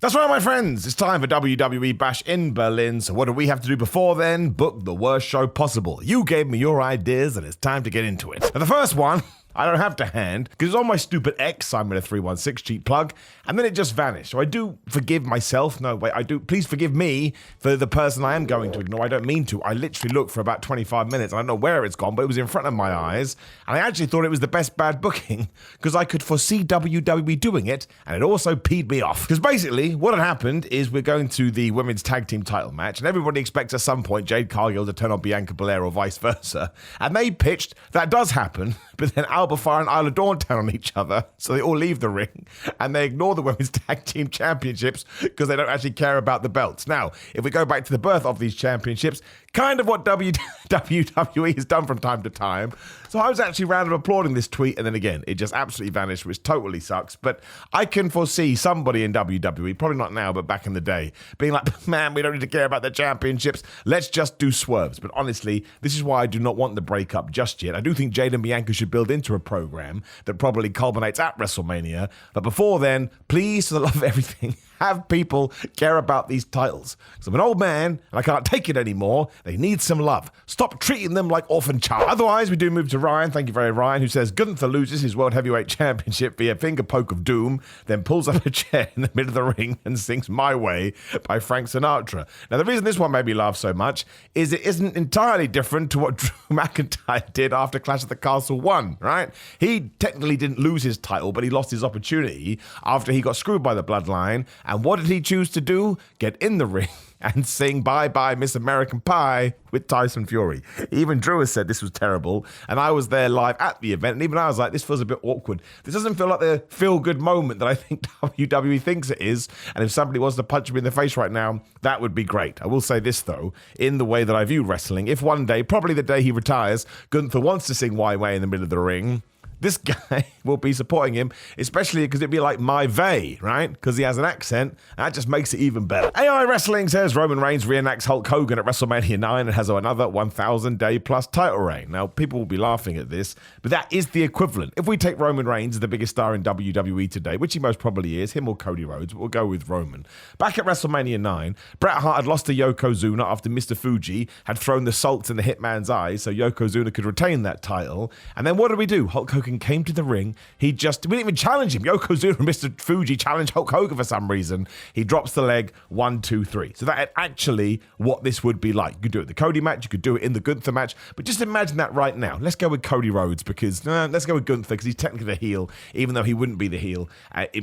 That's right, my friends. It's time for WWE Bash in Berlin. So what do we have to do before then? Book the worst show possible. You gave me your ideas, and it's time to get into it. Now, the first one, I don't have to hand, because it's on my stupid X, Simon 316 cheap plug, and then it just vanished. So I do forgive myself. No, wait, I do. Please forgive me for the person I am going to ignore. I don't mean to. I literally looked for about 25 minutes. I don't know where it's gone, but it was in front of my eyes, and I actually thought it was the best bad booking, because I could foresee WWE doing it, and it also peed me off. Because basically, what had happened is we're going to the women's tag team title match, and everybody expects at some point Jade Cargill to turn on Bianca Belair or vice versa, and they pitched that does happen, but then Alba Fire and Isla Dawn turn on each other, so they all leave the ring, and they ignore the Women's Tag Team Championships because they don't actually care about the belts. Now, if we go back to the birth of these championships, kind of what WWE has done from time to time. So I was actually round of applauding this tweet, and then again, it just absolutely vanished, which totally sucks. But I can foresee somebody in WWE, probably not now, but back in the day, being like, man, we don't need to care about the championships. Let's just do swerves. But honestly, this is why I do not want the breakup just yet. I do think Jade and Bianca should build into a program that probably culminates at WrestleMania. But before then, please, for the love of everything, have people care about these titles. Because I'm an old man and I can't take it anymore. They need some love. Stop treating them like orphan child. Otherwise, we do move to Ryan. Thank you very much, Ryan, who says Gunther loses his World Heavyweight Championship via finger poke of doom, then pulls up a chair in the middle of the ring and sings My Way by Frank Sinatra. Now, the reason this one made me laugh so much is it isn't entirely different to what Drew McIntyre did after Clash at the Castle 1, right? He technically didn't lose his title, but he lost his opportunity after he got screwed by the Bloodline. And what did he choose to do? Get in the ring and sing Bye Bye Miss American Pie with Tyson Fury. Even Drew has said this was terrible, and I was there live at the event, and even I was like, this feels a bit awkward. This doesn't feel like the feel-good moment that I think WWE thinks it is, and if somebody wants to punch me in the face right now, that would be great. I will say this, though, in the way that I view wrestling, if one day, probably the day he retires, Gunther wants to sing Why Way in the middle of the ring, this guy will be supporting him, especially because it'd be like My Vey, right? Because he has an accent. That just makes it even better. AI Wrestling says Roman Reigns reenacts Hulk Hogan at WrestleMania 9 and has another 1,000-day plus title reign. Now, people will be laughing at this, but that is the equivalent. If we take Roman Reigns, the biggest star in WWE today, which he most probably is, him or Cody Rhodes, but we'll go with Roman. Back at WrestleMania 9, Bret Hart had lost to Yokozuna after Mr. Fuji had thrown the salts in the Hitman's eyes so Yokozuna could retain that title. And then what did we do? Hulk Hogan came to the ring. We didn't even challenge him. Yokozuna and Mr. Fuji challenged Hulk Hogan for some reason. He drops the leg, 1, 2, 3. So that actually what this would be like. You could do it in the Cody match, you could do it in the Gunther match, but just imagine that right now. Let's go with Cody Rhodes because, let's go with Gunther because he's technically the heel, even though he wouldn't be the heel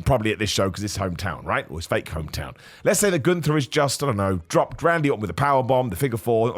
probably at this show because it's hometown, right? Or his fake hometown. Let's say that Gunther is just, I don't know, dropped Randy Orton with a powerbomb, the figure four,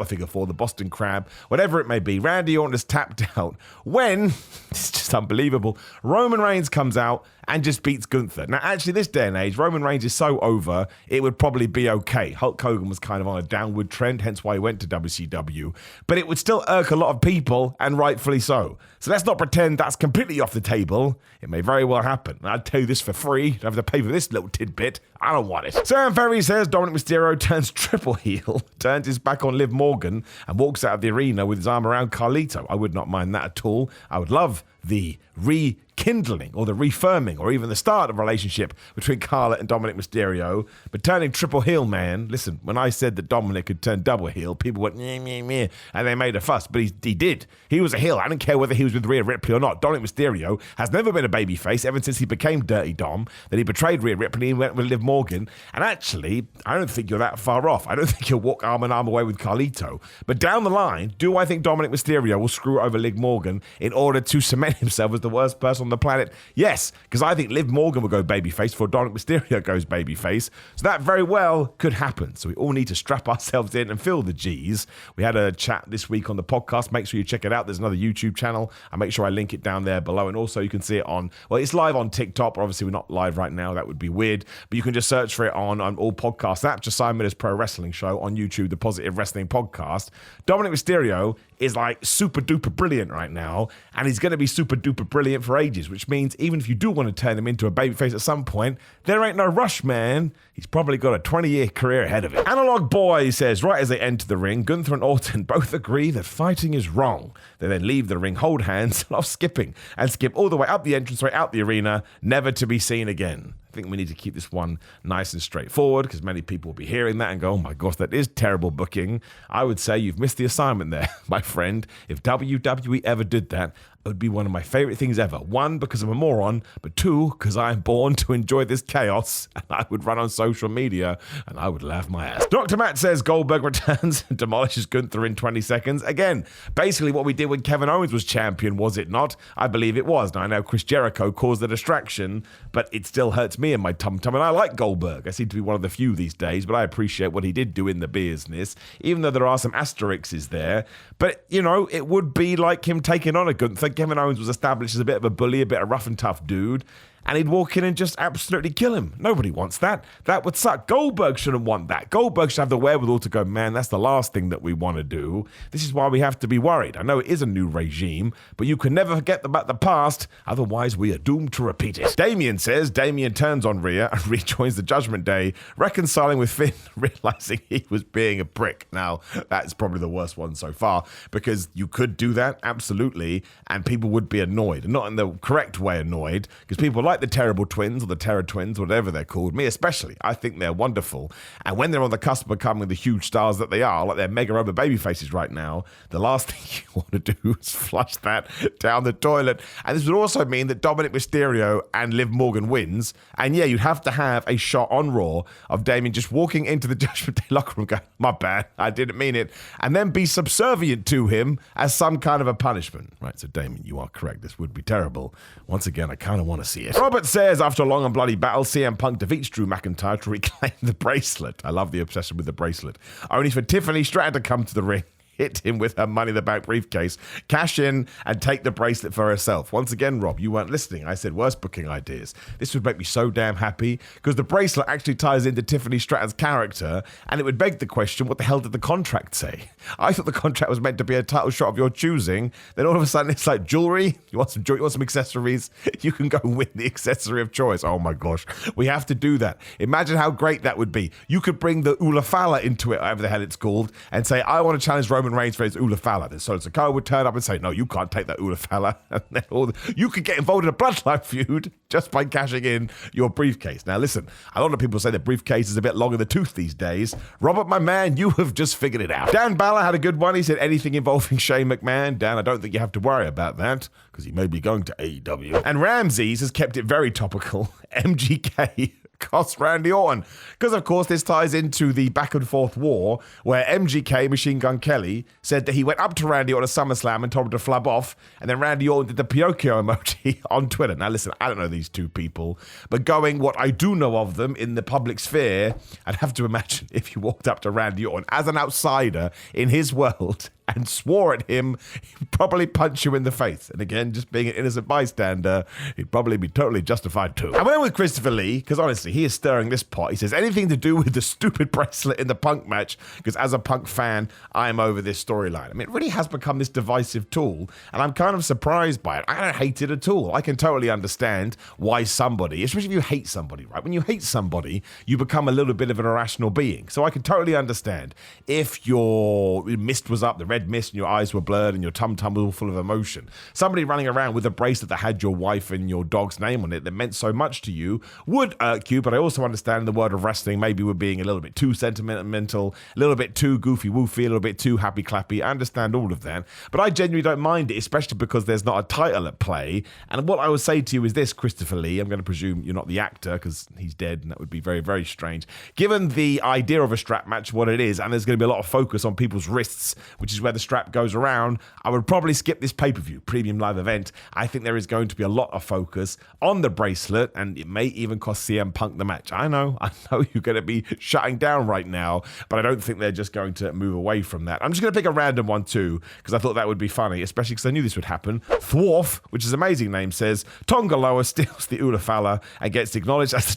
the Boston Crab, whatever it may be. Randy Orton is tapped out when, it's just unbelievable, Roman Reigns comes out and just beats Gunther. Now, actually, this day and age, Roman Reigns is so over, it would probably be okay. Hulk Hogan was kind of on a downward trend, hence why he went to WCW. But it would still irk a lot of people, and rightfully so. So let's not pretend that's completely off the table. It may very well happen. And I'd tell you this for free. You don't have to pay for this little tidbit. I don't want it. Sam Ferry says Dominik Mysterio turns triple heel, turns his back on Liv Morgan, and walks out of the arena with his arm around Carlito. I would not mind that at all. I would love the rekindling or the refirming or even the start of a relationship between Carla and Dominik Mysterio. But turning triple heel, man, listen, when I said that Dominik could turn double heel, people went, meh, meh, meh, and they made a fuss. But he did. He was a heel. I don't care whether he was with Rhea Ripley or not. Dominik Mysterio has never been a babyface ever since he became Dirty Dom, that he betrayed Rhea Ripley and went with Liv Morgan. And actually, I don't think you're that far off. I don't think you'll walk arm in arm away with Carlito. But down the line, do I think Dominik Mysterio will screw over Liv Morgan in order to cement himself as the worst person on the planet? Yes, because I think Liv Morgan will go babyface before Dominik Mysterio goes babyface. So that very well could happen. So we all need to strap ourselves in and feel the G's. We had a chat this week on the podcast. Make sure you check it out. There's another YouTube channel. I'll make sure I link it down there below. And also you can see it on, well, it's live on TikTok. But obviously we're not live right now. That would be weird. But you can just search for it on all podcast apps. Just Simon Miller's Pro Wrestling Show on YouTube, the Positive Wrestling Podcast. Dominik Mysterio is like super duper brilliant right now, and he's going to be super duper brilliant for ages, which means even if you do want to turn him into a babyface at some point, there ain't no rush, man. He's probably got a 20-year career ahead of him. Analog Boy says, right as they enter the ring, Gunther and Orton both agree that fighting is wrong. They then leave the ring, hold hands, and off skipping, and skip all the way up the entranceway, out the arena, never to be seen again. think we need to keep this one nice and straightforward because many people will be hearing that and go, oh my gosh, that is terrible booking. I would say you've missed the assignment there, my friend. If WWE ever did that, it would be one of my favorite things ever. One, because I'm a moron, but two, because I'm born to enjoy this chaos, and I would run on social media, and I would laugh my ass. Dr. Matt says Goldberg returns and demolishes Gunther in 20 seconds. Again, basically what we did when Kevin Owens was champion, was it not? I believe it was. Now, I know Chris Jericho caused the distraction, but it still hurts me in my tum-tum, and I like Goldberg. I seem to be one of the few these days, but I appreciate what he did do in the business, even though there are some asterisks there. But, you know, it would be like him taking on a Gunther. Kevin Owens was established as a bit of a bully, a bit of rough and tough dude, and he'd walk in and just absolutely kill him. Nobody wants that. That would suck. Goldberg shouldn't want that. Goldberg should have the wherewithal to go, man, that's the last thing that we want to do. This is why we have to be worried. I know it is a new regime, but you can never forget about the past, otherwise we are doomed to repeat it. Damien says Damien turns on Rhea and rejoins the Judgment Day, reconciling with Finn, realizing he was being a prick. Now, that's probably the worst one so far, because you could do that, absolutely, and people would be annoyed. And not in the correct way annoyed, because people like the Terrible Twins or the Terror Twins, whatever they're called, me especially. I think they're wonderful. And when they're on the cusp of becoming the huge stars that they are, like they're mega over baby faces right now, the last thing you want to do is flush that down the toilet. And this would also mean that Dominik Mysterio and Liv Morgan wins. And yeah, you'd have to have a shot on Raw of Damien just walking into the Judgment Day locker room going, my bad, I didn't mean it. And then be subservient to him as some kind of a punishment. Right, so Damien, you are correct. This would be terrible. Once again, I kind of want to see it. Robert says, after a long and bloody battle, CM Punk defeats Drew McIntyre to reclaim the bracelet. I love the obsession with the bracelet. Only for Tiffany Stratton to come to the ring, hit him with her Money in the Bank briefcase, cash in, and take the bracelet for herself. Once again, Rob, you weren't listening. I said worst booking ideas. This would make me so damn happy because the bracelet actually ties into Tiffany Stratton's character, and it would beg the question, what the hell did the contract say? I thought the contract was meant to be a title shot of your choosing. Then all of a sudden it's like jewelry. You want some jewelry? You want some accessories? You can go and win the accessory of choice. Oh my gosh. We have to do that. Imagine how great that would be. You could bring the Ulafala into it, whatever the hell it's called, and say, I want to challenge Roman Reigns for his Ulafala. Then Solo Sikoa would turn up and say, no, you can't take that Ulafala. And then you could get involved in a bloodline feud just by cashing in your briefcase. Now listen, a lot of people say the briefcase is a bit long in the tooth these days. Robert, my man, you have just figured it out. Dan Balor had a good one. He said anything involving Shane McMahon. Dan, I don't think you have to worry about that because he may be going to AEW. And Ramses has kept it very topical. MGK cost Randy Orton. Because, of course, this ties into the back and forth war where MGK, Machine Gun Kelly, said that he went up to Randy Orton at SummerSlam and told him to flub off, and then Randy Orton did the Pinocchio emoji on Twitter. Now, listen, I don't know these two people, but going what I do know of them in the public sphere, I'd have to imagine if you walked up to Randy Orton as an outsider in his world and swore at him, he'd probably punch you in the face. And again, just being an innocent bystander, he'd probably be totally justified too. I went with Christopher Lee, because honestly, he is stirring this pot. He says, anything to do with the stupid bracelet in the Punk match, because as a Punk fan, I'm over this storyline. I mean, it really has become this divisive tool, and I'm kind of surprised by it. I don't hate it at all. I can totally understand why somebody, especially if you hate somebody, right? When you hate somebody, you become a little bit of an irrational being. So I can totally understand if your mist was up, the red mist, and your eyes were blurred, and your tum-tum was all full of emotion. Somebody running around with a bracelet that had your wife and your dog's name on it that meant so much to you would irk you, but I also understand in the world of wrestling, maybe we're being a little bit too sentimental, a little bit too goofy-woofy, a little bit too happy-clappy. I understand all of that, but I genuinely don't mind it, especially because there's not a title at play. And what I would say to you is this, Christopher Lee, I'm going to presume you're not the actor because he's dead, and that would be very, very strange. Given the idea of a strap match, what it is, and there's going to be a lot of focus on people's wrists, which is where the strap goes around, I would probably skip this pay-per-view, premium live event. I think there is going to be a lot of focus on the bracelet, and it may even cost CM Punk the match. I know you're going to be shutting down right now, but I don't think they're just going to move away from that. I'm just going to pick a random one too, because I thought that would be funny, especially because I knew this would happen. Thwarf, which is an amazing name, says Tonga Loa steals the Ulafala and gets acknowledged as the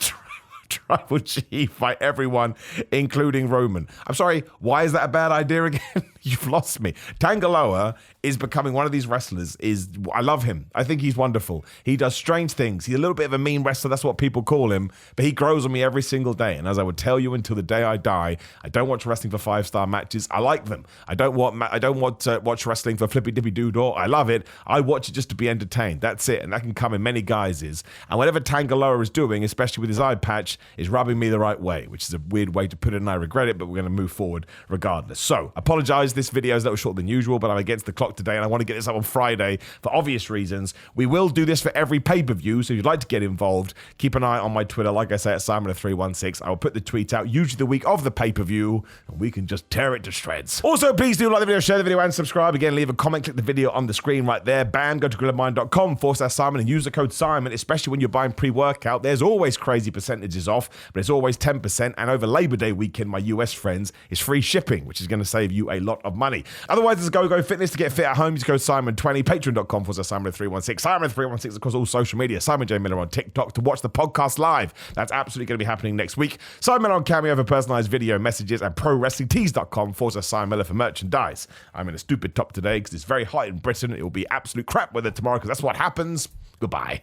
Tribal Chief by everyone, including Roman. I'm sorry, why is that a bad idea again? You've lost me. Tonga Loa is becoming one of these wrestlers. I love him. I think he's wonderful. He does strange things. He's a little bit of a mean wrestler. That's what people call him. But he grows on me every single day. And as I would tell you until the day I die, I don't watch wrestling for 5-star matches. I like them. I don't want to watch wrestling for flippy dippy doodle. I love it. I watch it just to be entertained. That's it. And that can come in many guises. And whatever Tonga Loa is doing, especially with his eye patch, is rubbing me the right way, which is a weird way to put it, and I regret it, but we're going to move forward regardless. So, apologize. This video is a little shorter than usual, but I'm against the clock today, and I want to get this up on Friday for obvious reasons. We will do this for every pay-per-view, so if you'd like to get involved, keep an eye on my Twitter, like I say, at Simon316. I will put the tweet out, usually the week of the pay-per-view, and we can just tear it to shreds. Also, please do like the video, share the video, and subscribe. Again, leave a comment, click the video on the screen right there. Bam, go to grillermind.com/Simon and use the code Simon, especially when you're buying pre-workout. There's always crazy percentages off, but it's always 10%, and over Labor Day weekend, my US friends, is free shipping, which is going to save you a lot of money. Otherwise, there's Go Fitness to get fit at home. Use code Simon20, patreon.com/Simon316, Simon316 across all social media, Simon J. Miller on TikTok to watch the podcast live. That's absolutely going to be happening next week. Simon on Cameo for personalized video messages, and ProWrestlingTees.com/Simon Miller for merchandise. I'm in a stupid top today because it's very hot in Britain. It will be absolute crap weather tomorrow because that's what happens. Goodbye.